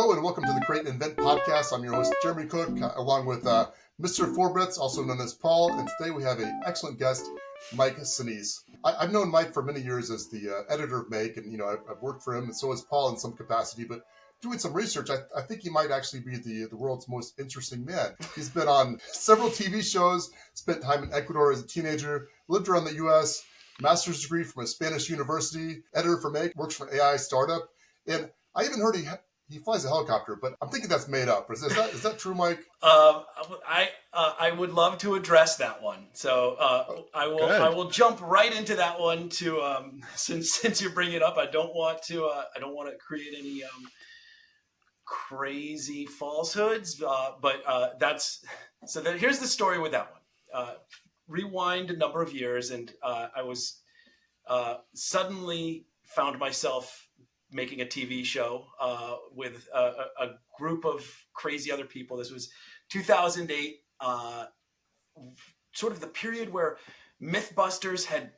Hello and welcome to the Create and Invent podcast. I'm your host, Jeremy Cook, along with Mr. Forbritz, also known as Paul. And today we have an excellent guest, Mike Senese. I've known Mike for many years as the editor of Make, and I've worked for him, and so has Paul in some capacity. But doing some research, I think he might actually be the world's most interesting man. He's been on several TV shows, spent time in Ecuador as a teenager, lived around the U.S., master's degree from a Spanish university, editor for Make, works for an AI startup, and I even heard he flies a helicopter, but I'm thinking that's made up. Is that true, Mike? I would love to address that one. So I will jump right into that one to since you bring it up. I don't want to create any crazy falsehoods, but here's the story with that one. Rewind a number of years, and I was suddenly found myself making a TV show with a group of crazy other people. This was 2008, sort of the period where Mythbusters had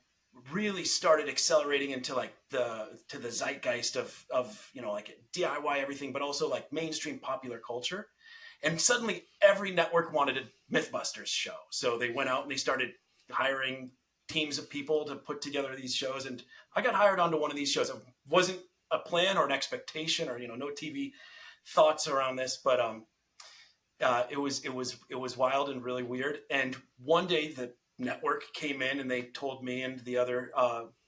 really started accelerating into like the zeitgeist of like DIY everything, but also like mainstream popular culture. And suddenly every network wanted a Mythbusters show. So they went out and they started hiring teams of people to put together these shows. And I got hired onto one of these shows. It wasn't a plan or an expectation or no TV thoughts around this, but it was wild and really weird. And one day the network came in and they told me and the other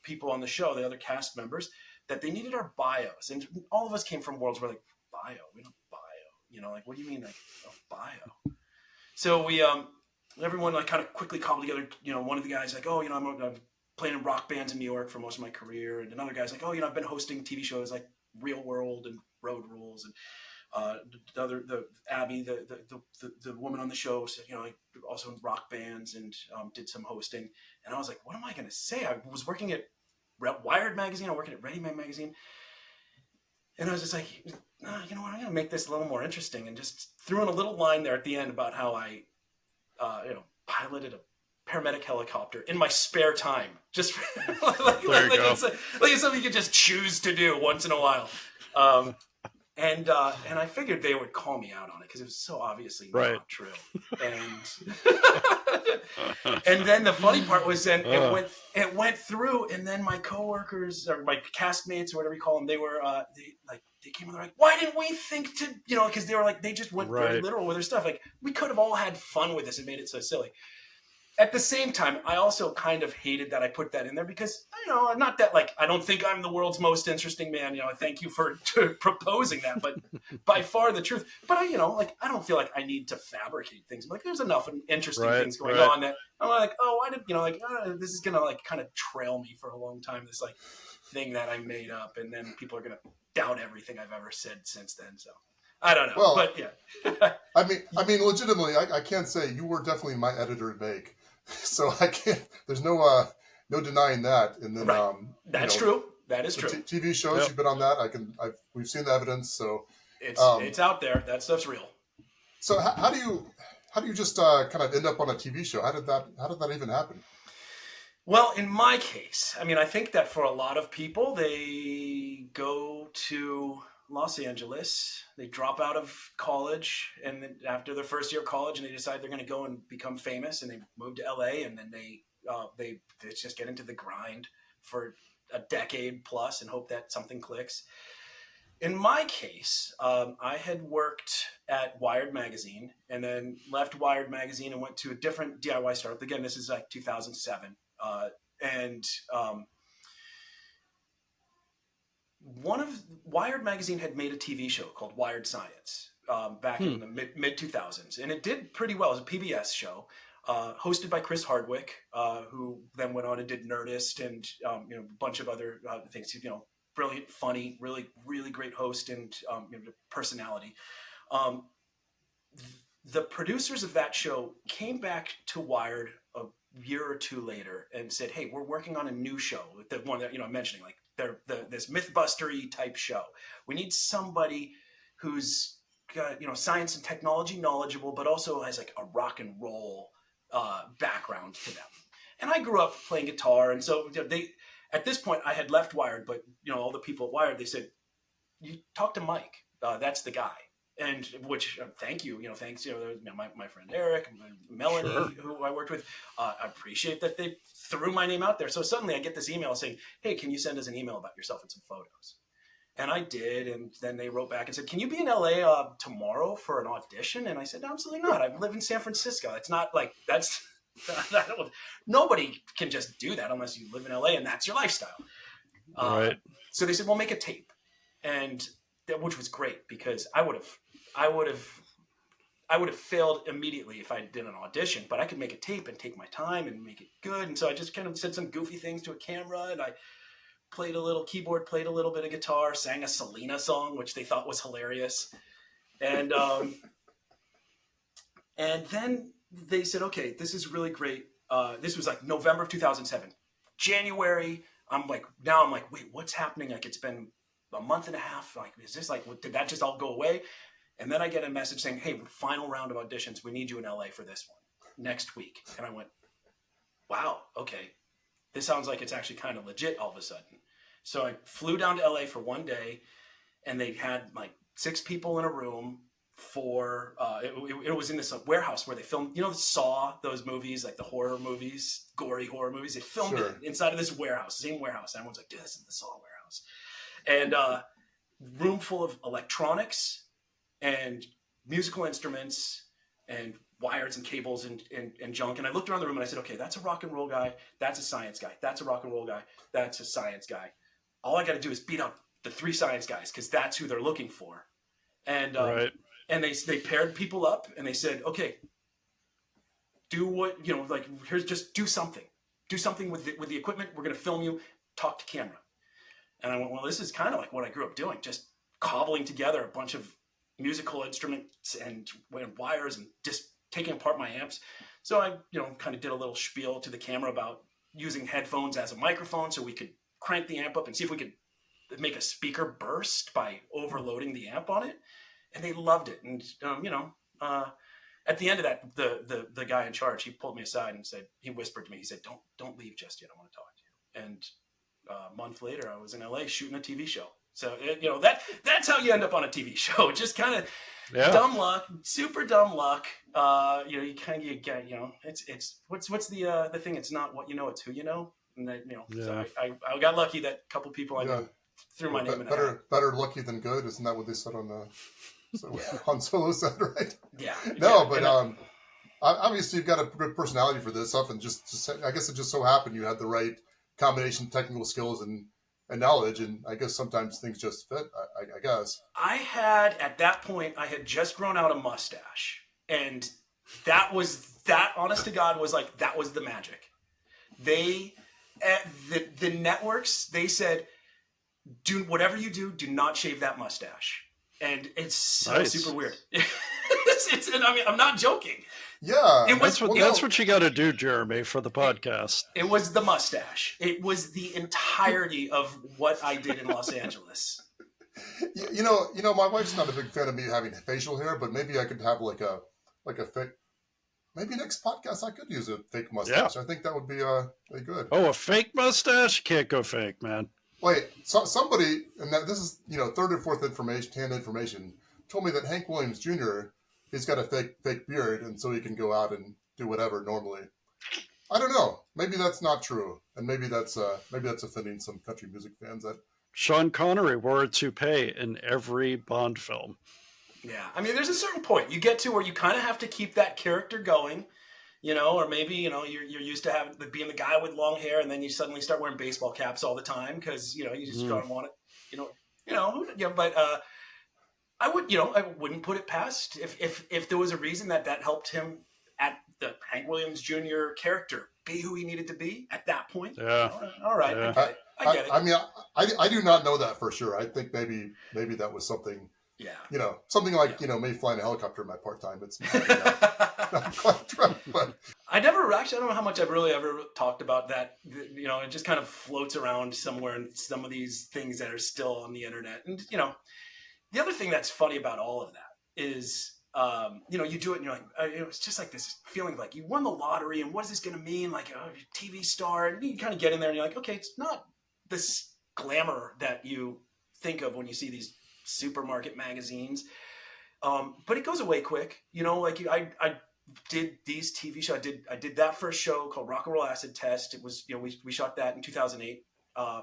people on the show, the other cast members, that they needed our bios. And all of us came from worlds where like, bio, we don't bio, like, what do you mean like a bio? So we everyone like kind of quickly cobbled together. One of the guys like, I'm playing in rock bands in New York for most of my career. And another guy's like, I've been hosting TV shows like Real World and Road Rules. And the Abby, the woman on the show said, like also in rock bands and did some hosting. And I was like, what am I going to say? I was working at Wired magazine. I'm working at Ready Made magazine. And I was just like, I'm going to make this a little more interesting. And just threw in a little line there at the end about how I, piloted a paramedic helicopter in my spare time, just it's something you could just choose to do once in a while, and I figured they would call me out on it because it was so obviously not true. And then the funny part was then it went through, and then my coworkers or my castmates or whatever you call them, they were they came and they're like, why didn't we think to because they were like they just went very literal with their stuff. Like we could have all had fun with this and made it so silly. At the same time, I also kind of hated that I put that in there because, not that like, I don't think I'm the world's most interesting man. Thank you for proposing that, but by far the truth. But I don't feel like I need to fabricate things. Like there's enough interesting things going on that I'm like, I didn't, this is going to like kind of trail me for a long time. This like thing that I made up, and then people are going to doubt everything I've ever said since then. So I don't know, but yeah. I mean, legitimately, I can't say you were definitely my editor at Make. So I can't. There's no denying that. And then that's true. That is true. TV shows you've been on that. We've seen the evidence. So it's out there. That stuff's real. So how do you just kind of end up on a TV show? How did that even happen? Well, in my case, I mean, I think that for a lot of people, they go to Los Angeles, they drop out of college, and then after their first year of college, and they decide they're going to go and become famous, and they move to LA, and then they just get into the grind for a decade plus and hope that something clicks. In my case, I had worked at Wired magazine and then left Wired magazine and went to a different DIY startup. Again, this is like 2007, one of Wired magazine had made a TV show called Wired Science back in the mid 2000s, and it did pretty well. It was a PBS show hosted by Chris Hardwick, who then went on and did Nerdist and a bunch of other things. Brilliant, funny, really, really great host and personality. The producers of that show came back to Wired a year or two later and said, "Hey, we're working on a new show, the one that I'm mentioning, like." This Mythbuster-y type show. We need somebody who's got, science and technology knowledgeable, but also has like a rock and roll background to them. And I grew up playing guitar, and so at this point I had left Wired, but all the people at Wired, they said, you talk to Mike. that's the guy. And which, thank you, thanks, my friend Eric, Melanie, Sure. who I worked with. I appreciate that they threw my name out there. So suddenly I get this email saying, hey, can you send us an email about yourself and some photos? And I did. And then they wrote back and said, can you be in LA tomorrow for an audition? And I said, absolutely not. I live in San Francisco. It's not like nobody can just do that unless you live in LA and that's your lifestyle. Right. So they said, well, make a tape. And which was great because I would have failed immediately if I did an audition, but I could make a tape and take my time and make it good. And so I just kind of said some goofy things to a camera, and I played a little keyboard, played a little bit of guitar, sang a Selena song, which they thought was hilarious. And and then they said, okay, this is really great. This was like November of 2007. January, I'm like, wait, what's happening? Like, it's been a month and a half. Like, is this like, did that just all go away? And then I get a message saying, hey, final round of auditions. We need you in LA for this one next week. And I went, wow, okay. This sounds like it's actually kind of legit all of a sudden. So I flew down to LA for one day, and they had like 6 people in a room for, it was in this warehouse where they filmed, Saw, those movies, like the horror movies, gory horror movies. They filmed it inside of this warehouse, same warehouse. And everyone's like, dude, this is the Saw warehouse. And room full of electronics and musical instruments and wires and cables and junk. And I looked around the room and I said, okay, that's a rock and roll guy. That's a science guy. That's a rock and roll guy. That's a science guy. All I got to do is beat up the 3 science guys because that's who they're looking for. And Right. and they paired people up and they said, okay, do what, like, here's, just do something. Do something with the equipment. We're going to film you. Talk to camera. And I went, well, this is kind of like what I grew up doing, just cobbling together a bunch of musical instruments and wires and just taking apart my amps. So I, kind of did a little spiel to the camera about using headphones as a microphone so we could crank the amp up and see if we could make a speaker burst by overloading the amp on it. And they loved it. And, at the end of that, the guy in charge, he pulled me aside and said, he whispered to me, he said, don't leave just yet. I want to talk to you. And a month later, I was in LA shooting a TV show. So, that's how you end up on a TV show. Just kind of dumb luck, super dumb luck. You get, it's what's the thing? It's not what you know, it's who you know. And that, so I got lucky that a couple people I know threw my name in. Better lucky than good. Isn't that what they said on Han Solo said, right? Yeah. No, but obviously you've got a good personality for this stuff, and just I guess it just so happened you had the right combination of technical skills and knowledge, and I guess sometimes things just fit. I guess at that point I had just grown out a mustache, and that honest to God was like, that was the magic. They the networks, they said, do whatever you do not shave that mustache. And it's so super weird. I'm not joking. Yeah, that's what you got to do, Jeremy, for the podcast. It was the mustache. It was the entirety of what I did in Los Angeles. My wife's not a big fan of me having facial hair, but maybe I could have like a fake. Maybe next podcast I could use a fake mustache. Yeah. I think that would be really good. Oh, a fake mustache? Can't go fake, man. Wait, somebody, and this is third or fourth hand information, told me that Hank Williams Jr. he's got a fake beard, and so he can go out and do whatever normally. I don't know. Maybe that's not true, and maybe that's offending some country music fans. That Sean Connery wore a toupee in every Bond film. Yeah, I mean, there's a certain point you get to where you kind of have to keep that character going. Or maybe, you're used to being the guy with long hair, and then you suddenly start wearing baseball caps all the time because, you just don't want it, but I wouldn't put it past if there was a reason that helped him at the Hank Williams Jr. character be who he needed to be at that point. Yeah. All right. Yeah. I get it. I mean, I do not know that for sure. I think maybe that was something. Yeah. Something like, me flying a helicopter in my part-time. It's not quite true, but I don't know how much I've really ever talked about that. It just kind of floats around somewhere in some of these things that are still on the internet. And, the other thing that's funny about all of that is, you do it and you're like, it's just like this feeling like you won the lottery and what is this going to mean? Like a TV star. And you kind of get in there and you're like, okay, it's not this glamour that you think of when you see these supermarket magazines. But it goes away quick, like I did these TV shows. I did that first show called Rock and Roll Acid Test. It was, we shot that in 2008,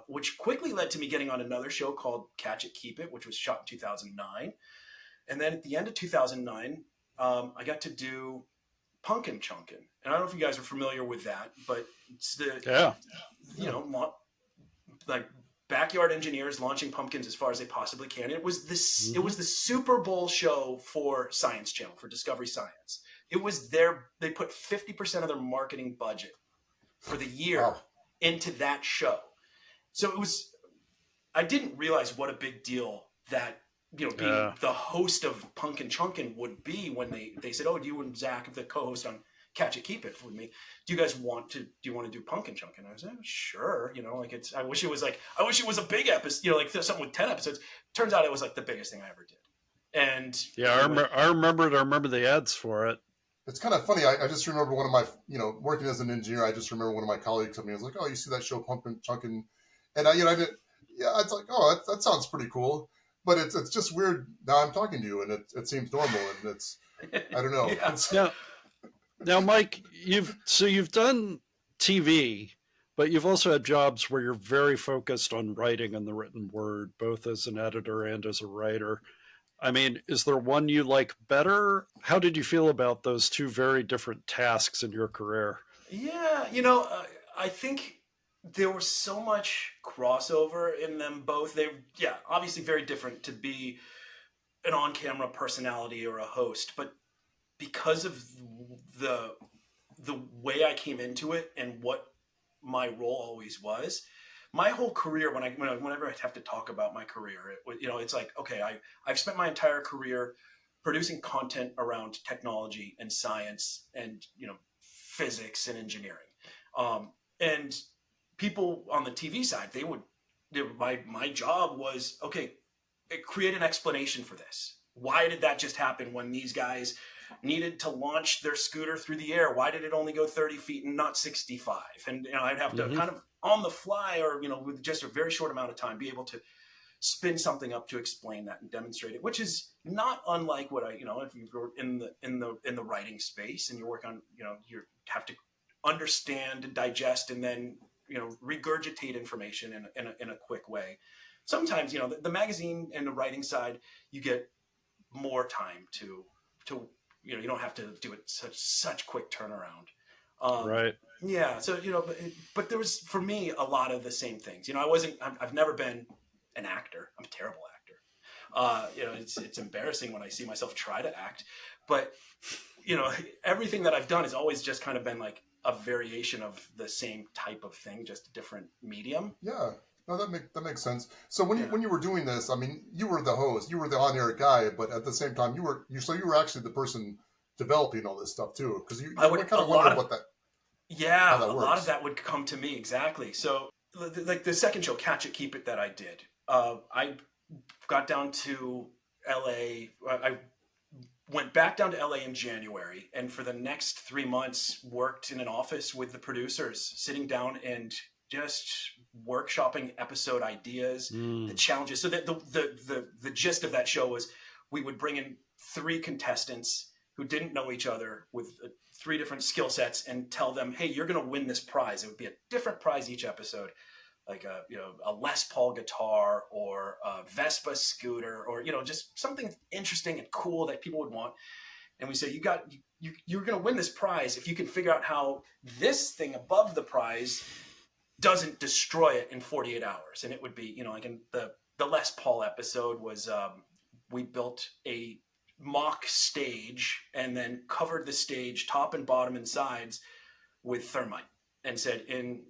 which quickly led to me getting on another show called Catch It, Keep It, which was shot in 2009. And then at the end of 2009, I got to do Pumpkin Chunkin. And I don't know if you guys are familiar with that, but it's like backyard engineers launching pumpkins as far as they possibly can. It was this. It was the Super Bowl show for Science Channel, for Discovery Science. It was they put 50% of their marketing budget for the year into that show. So it was. I didn't realize what a big deal that being the host of Pumpkin Chunkin would be when they said, "Oh, do you and Zach, the co-host on Catch It, Keep It with me, do you want to do Pumpkin Chunkin?" I was like, "Sure." I wish it was a big episode, like something with 10 episodes. Turns out it was like the biggest thing I ever did. And I remember the ads for it. It's kind of funny. I just remember one of my, working as an engineer, I just remember one of my colleagues told me, I was like, "Oh, you see that show Pumpin Chunkin?" And I did, it's like, "Oh, that sounds pretty cool." But it's just weird now I'm talking to you and it seems normal and it's, I don't know. Yeah. Now, Mike, you've done TV, but you've also had jobs where you're very focused on writing and the written word, both as an editor and as a writer. I mean, is there one you like better? How did you feel about those two very different tasks in your career? Yeah, I think there was so much crossover in them both. Obviously very different to be an on-camera personality or a host, but because of the way I came into it and what my role always was, my whole career, whenever I have to talk about my career, it's like, okay, I've spent my entire career producing content around technology and science and, physics and engineering. And people on the TV side, my job was, okay, create an explanation for this. Why did that just happen when these guys needed to launch their scooter through the air? Why did it only go 30 feet and not 65? And I'd have to kind of on the fly or, with just a very short amount of time, be able to spin something up to explain that and demonstrate it, which is not unlike what if you're in the writing space and you work on, you have to understand and digest and then, regurgitate information in a quick way. Sometimes, the magazine and the writing side, you get more time to you don't have to do it such quick turnaround. Right. Yeah. So, but there was, for me, a lot of the same things. I've never been an actor. I'm a terrible actor. It's embarrassing when I see myself try to act, but, everything that I've done has always just kind of been like a variation of the same type of thing, just a different medium. Yeah. No, that makes sense. So when you were doing this, I mean, you were the host, you were the on-air guy, but at the same time, you were actually the person developing all this stuff too, because you kind of wondered what that. Yeah, a lot of that would come to me, exactly. So, like the second show, Catch It, Keep It, that I did, I got down to LA. I went back down to LA in January, and for the next 3 months, worked in an office with the producers, sitting down and just workshopping episode ideas, the challenges. So that the gist of that show was we would bring in 3 contestants who didn't know each other with 3 different skill sets and tell them, hey, you're going to win this prize. It would be a different prize each episode, like a Les Paul guitar or a Vespa scooter or, just something interesting and cool that people would want. And we say, you're going to win this prize if you can figure out how this thing above the prize doesn't destroy it in 48 hours. And it would be, like in the Les Paul episode was, we built a mock stage and then covered the stage top and bottom and sides with thermite and said, and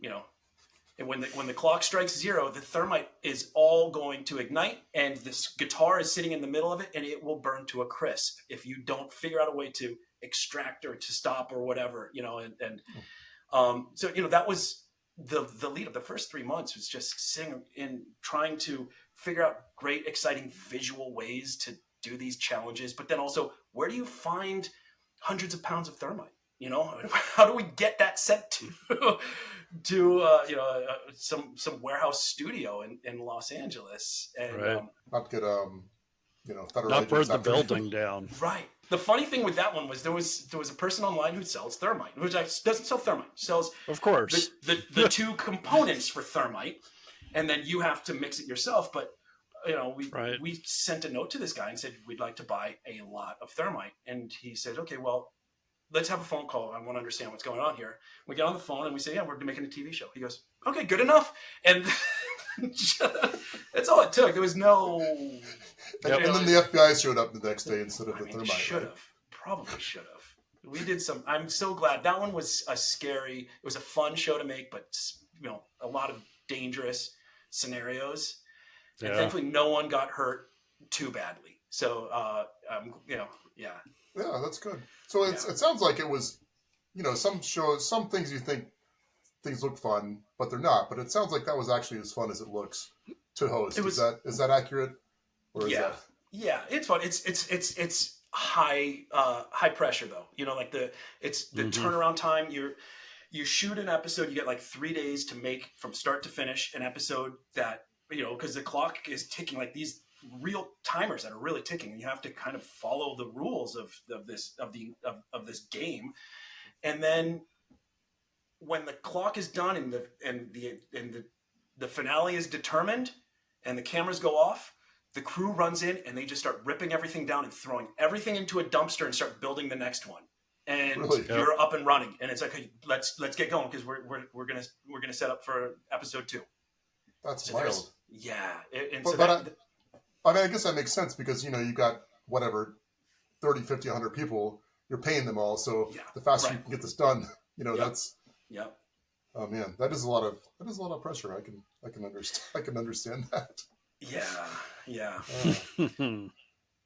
when the clock strikes 0, the thermite is all going to ignite and this guitar is sitting in the middle of it and it will burn to a crisp if you don't figure out a way to extract or to stop or whatever, so, that was the lead of the first 3 months, was just sitting in trying to figure out great, exciting visual ways to do these challenges. But then also, where do you find hundreds of pounds of thermite? How do we get that sent to some warehouse studio in Los Angeles? And right. Not get federal Not burn agents the after you. building down. Right. The funny thing with that one was there was a person online who sells thermite, which doesn't sell thermite, sells Of course. the two components for thermite, and then you have to mix it yourself. But we sent a note to this guy and said we'd like to buy a lot of thermite, and he said, okay, well, let's have a phone call. I want to understand what's going on here. We get on the phone and we say, yeah, we're making a TV show. He goes, okay, good enough. And that's all it took. There was no. And then the FBI showed up the next day instead of the thermite. Should have. Probably should have. We did some. I'm so glad that one was it was a fun show to make, but a lot of dangerous scenarios, and thankfully no one got hurt too badly. So, yeah. Yeah, that's good. So it sounds like it was, some shows, some things you think things look fun, but they're not. But it sounds like that was actually as fun as it looks to host. Is that accurate? Or is that... Yeah, it's fun. It's high pressure though. Like the turnaround time. You shoot an episode, you get like 3 days to make from start to finish an episode that because the clock is ticking, like these real timers that are really ticking, and you have to kind of follow the rules of this game. And then when the clock is done and the finale is determined and the cameras go off, the crew runs in and they just start ripping everything down and throwing everything into a dumpster and start building the next one. And you're up and running, and it's like, hey, let's get going because we're gonna set up for episode 2. That's wild. Yeah, I guess that makes sense because you got whatever 30, 50, 100 people. You're paying them all, so the faster you can get this done, that's. Yeah. Oh man, that is a lot of pressure. I can understand that. Yeah.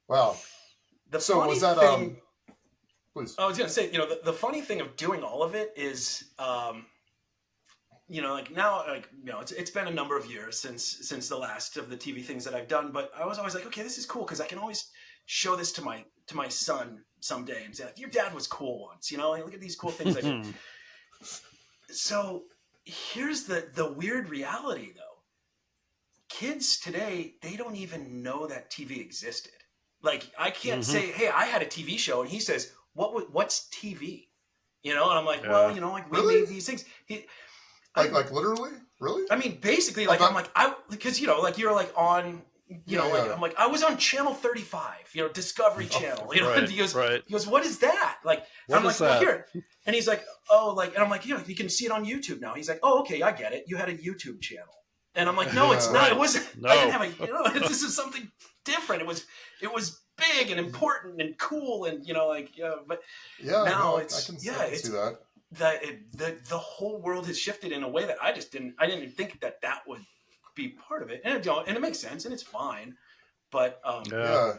Wow. So was that thing, please. I was gonna say, the funny thing of doing all of it is, like now, it's been a number of years since the last of the TV things that I've done, but I was always like, okay, this is cool because I can always show this to my son someday and say, like, your dad was cool once, like, look at these cool things I did. So here's the weird reality though. Kids today, they don't even know that TV existed. Like, I can't say, hey, I had a TV show, and he says, what's TV? And I'm like, well, like we made these things. Like literally? Really? I mean, basically, like, I'm like, because, like, you're like on, I'm like, I was on channel 35, Discovery Channel. And he goes, what is that? Like, I'm like, well, here. And he's like, oh, like, and I'm like, you can see it on YouTube now. He's like, oh, okay, I get it. You had a YouTube channel. And I'm like, no, it's not. It wasn't. No. I didn't have this is something different. It was big and important and cool and but now I can see that. The whole world has shifted in a way that I didn't even think that would be part of it, and it makes sense and it's fine, but yeah.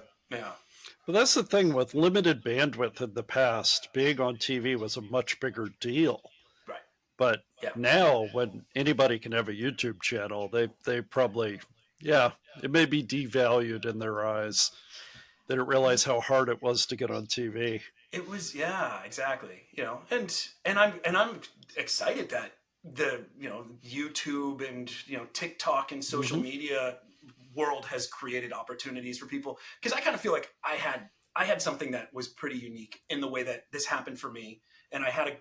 But that's the thing with limited bandwidth in the past. Being on TV was a much bigger deal. Right. But now, when anybody can have a YouTube channel, they probably, it may be devalued in their eyes. They didn't realize how hard it was to get on TV. It was, exactly. And I'm excited that the YouTube and TikTok and social media world has created opportunities for people, because I kind of feel like I had something that was pretty unique in the way that this happened for me, and I had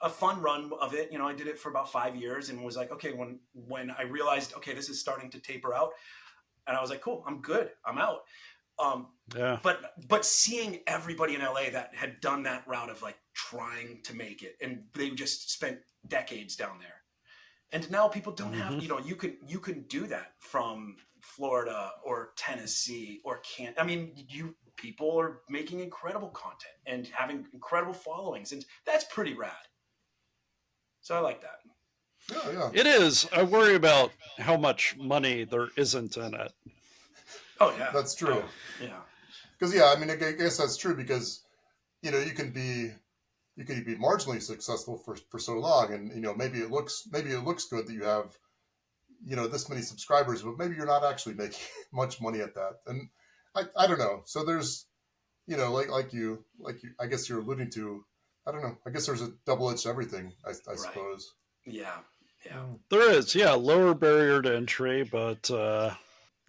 a fun run of it. I did it for about 5 years and was like, okay, when I realized, okay, this is starting to taper out, and I was like, cool, I'm good, I'm out. But seeing everybody in LA that had done that route of like trying to make it, and they just spent decades down there, and now people don't have, you can do that from Florida or Tennessee or people are making incredible content and having incredible followings, and that's pretty rad. So I like that. Yeah. It is. I worry about how much money there isn't in it. Oh yeah, that's true. Oh, yeah, because I guess that's true because you can be marginally successful for so long, and maybe it looks good that you have this many subscribers, but maybe you're not actually making much money at that, and I don't know. So there's like you I guess you're alluding to, I don't know. I guess there's a double-edged everything. I suppose. Yeah. There is, lower barrier to entry, but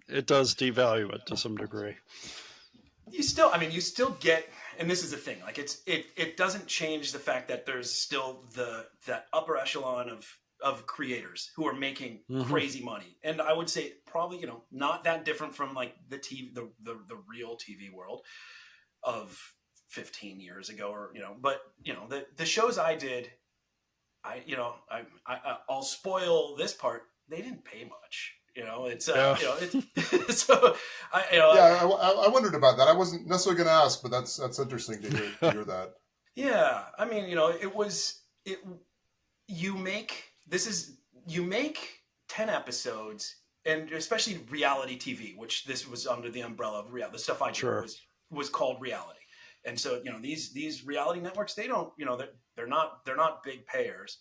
it does devalue it to some degree. You still get, and this is the thing, like it doesn't change the fact that there's still that upper echelon of creators who are making crazy money. And I would say probably, not that different from like the TV, the real TV world of 15 years ago, or, but the shows I did, I'll spoil this part. They didn't pay much. It's it's so I wondered about that. I wasn't necessarily going to ask, but that's interesting to hear that. Yeah, I mean, you make 10 episodes, and especially reality TV, which this was under the umbrella of reality. The stuff I did was called reality. And so, these reality networks, they don't, they're not big payers.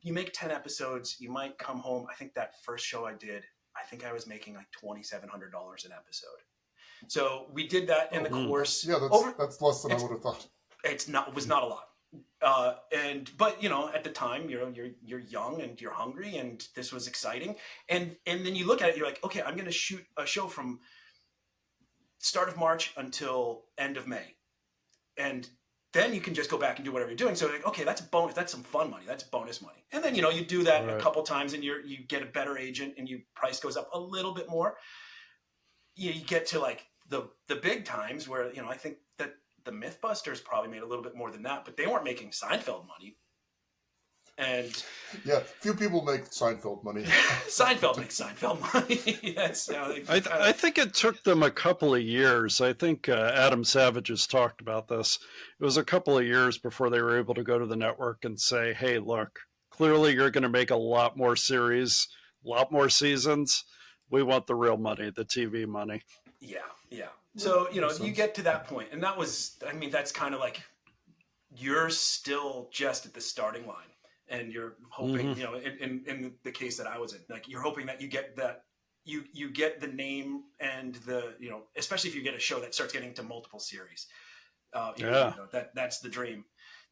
You make 10 episodes, you might come home. I think that first show I did, I think I was making like $2,700 an episode. So we did that in the course. Yeah, that's less than I would have thought. It was not a lot. But at the time, you're young and you're hungry, and this was exciting. And then you look at it, you're like, okay, I'm going to shoot a show from start of March until end of May. And then you can just go back and do whatever you're doing. So like, okay, that's a bonus. That's some fun money. That's bonus money. And then, you do that a couple times, and you get a better agent, and your price goes up a little bit more. You get to like the big times where, I think that the Mythbusters probably made a little bit more than that, but they weren't making Seinfeld money. And yeah, few people make Seinfeld money. Seinfeld makes Seinfeld money. That's I think it took them a couple of years. I think Adam Savage has talked about this. It was a couple of years before they were able to go to the network and say, hey, look, clearly you're going to make a lot more series, a lot more seasons. We want the real money, the TV money. Yeah. So, you get to that point, and that's kind of like, you're still just at the starting line. And you're hoping, in the case that I was in, like, you're hoping that you get that, you get the name and the, especially if you get a show that starts getting to multiple series. That's the dream.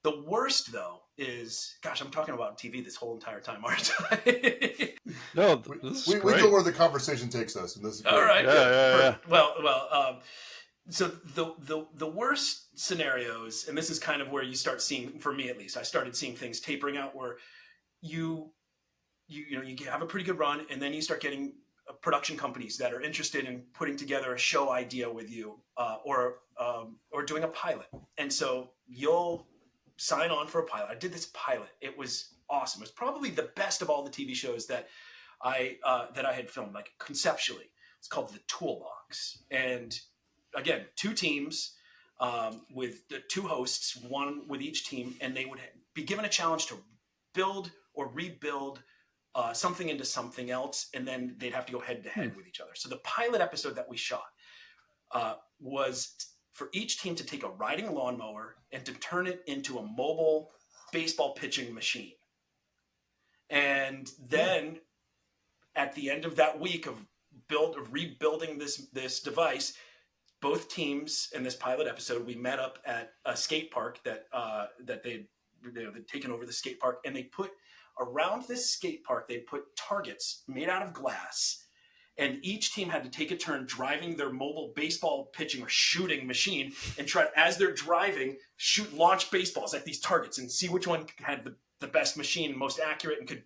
The worst, though, is, gosh, I'm talking about TV this whole entire time, aren't I? No, we go where the conversation takes us, and this is great. All right. Yeah. Well. So the worst scenarios, and this is kind of where you start seeing, for me at least, I started seeing things tapering out where you have a pretty good run, and then you start getting production companies that are interested in putting together a show idea with you, or doing a pilot. And so you'll sign on for a pilot. I did this pilot. It was awesome. It was probably the best of all the TV shows that I had filmed, like, conceptually. It's called the Toolbox. And again, 2 teams with the 2 hosts, one with each team, and they would be given a challenge to build or rebuild something into something else, and then they'd have to go head to head with each other. So the pilot episode that we shot was for each team to take a riding lawnmower and to turn it into a mobile baseball pitching machine. And then at the end of that week of rebuilding this device, both teams in this pilot episode, we met up at a skate park that they'd taken over the skate park, and they put around this skate park, they put targets made out of glass, and each team had to take a turn driving their mobile baseball pitching or shooting machine and try to, as they're driving, launch baseballs at these targets and see which one had the best machine, most accurate, and could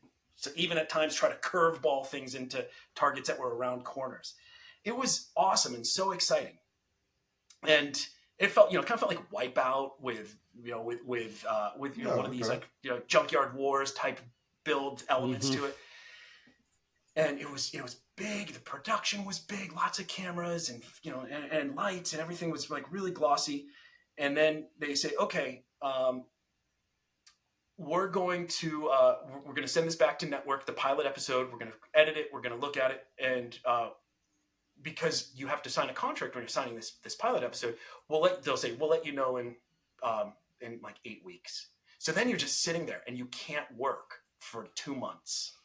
even at times try to curveball things into targets that were around corners. It was awesome and so exciting. And it felt, kind of felt like Wipeout with one of these like, Junkyard Wars type build elements to it. And it was big. The production was big, lots of cameras and, and lights, and everything was like really glossy. And then they say, okay, we're going to send this back to network, the pilot episode. We're going to edit it. We're going to look at it. And, because you have to sign a contract when you're signing this pilot episode, they'll say, we'll let you know in like 8 weeks. So then you're just sitting there and you can't work for 2 months.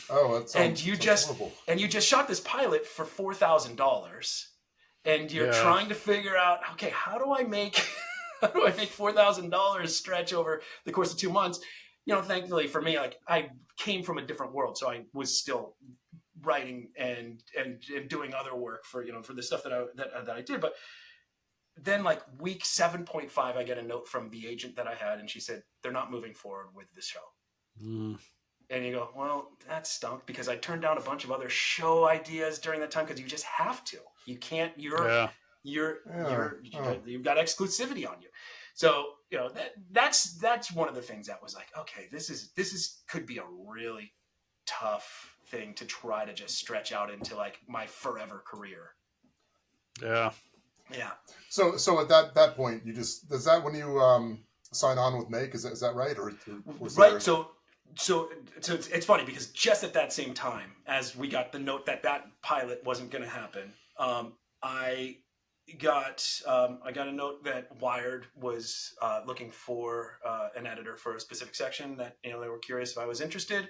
Oh, that sounds horrible. And you just shot this pilot for $4,000, and you're trying to figure out, okay, how do I make $4,000 stretch over the course of 2 months? Thankfully for me, like, I came from a different world, so I was still writing and doing other work for, for the stuff that I did. But then like week 7.5, I get a note from the agent that I had, and she said, they're not moving forward with this show. And you go, well, that stunk, because I turned down a bunch of other show ideas during that time, because you just have to. You can't. You've got exclusivity on you. So that's one of the things that was like, okay, this could be a really tough thing to try to just stretch out into like my forever career. Yeah. Yeah. So at that point, is that when you sign on with Make? Is that right? Or was right. There... So it's funny, because just at that same time as we got the note that pilot wasn't going to happen, I got a note that Wired was looking for an editor for a specific section that, they were curious if I was interested.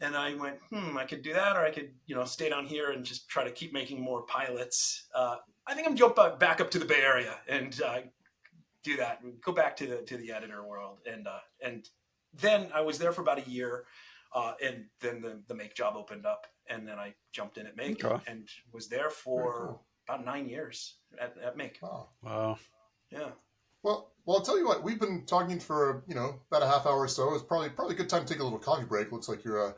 And I went, I could do that, or I could, stay down here and just try to keep making more pilots. I think I'm jump back up to the Bay Area and do that and go back to the editor world. And then I was there for about a year, and then the Make job opened up, and then I jumped in at Make and was there for about 9 years at Make. Wow. Yeah. Well, I'll tell you what. We've been talking for about a half hour or so. It's probably a good time to take a little coffee break. Looks like you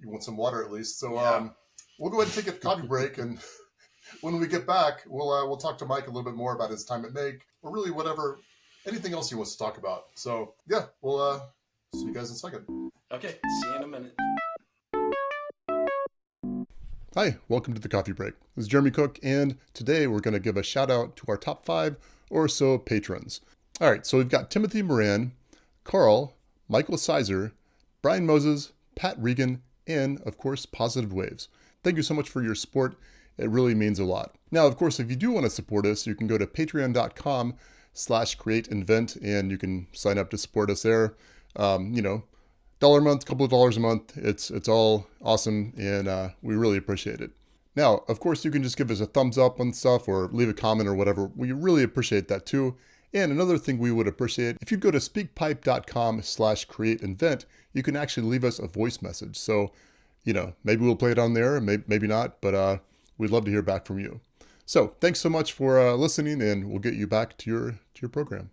want some water at least. So we'll go ahead and take a coffee break, and when we get back, we'll talk to Mike a little bit more about his time at Make, or really anything else he wants to talk about. So yeah, we'll see you guys in a second. Okay, see you in a minute. Hi, welcome to the coffee break. This is Jeremy Cook, and today we're going to give a shout out to our top 5 or so patrons. All right, so we've got Timothy Moran, Carl, Michael Sizer, Brian Moses, Pat Regan, and of course, Positive Waves. Thank you so much for your support. It really means a lot. Now, of course, if you do want to support us, you can go to patreon.com/createinvent, and you can sign up to support us there. $1 a month, couple of dollars a month. It's all awesome, and we really appreciate it. Now, of course, you can just give us a thumbs up on stuff or leave a comment or whatever. We really appreciate that too. And another thing we would appreciate, if you go to speakpipe.com/createinvent, you can actually leave us a voice message. So, maybe we'll play it on there, maybe not, but we'd love to hear back from you. So thanks so much for listening, and we'll get you back to your program.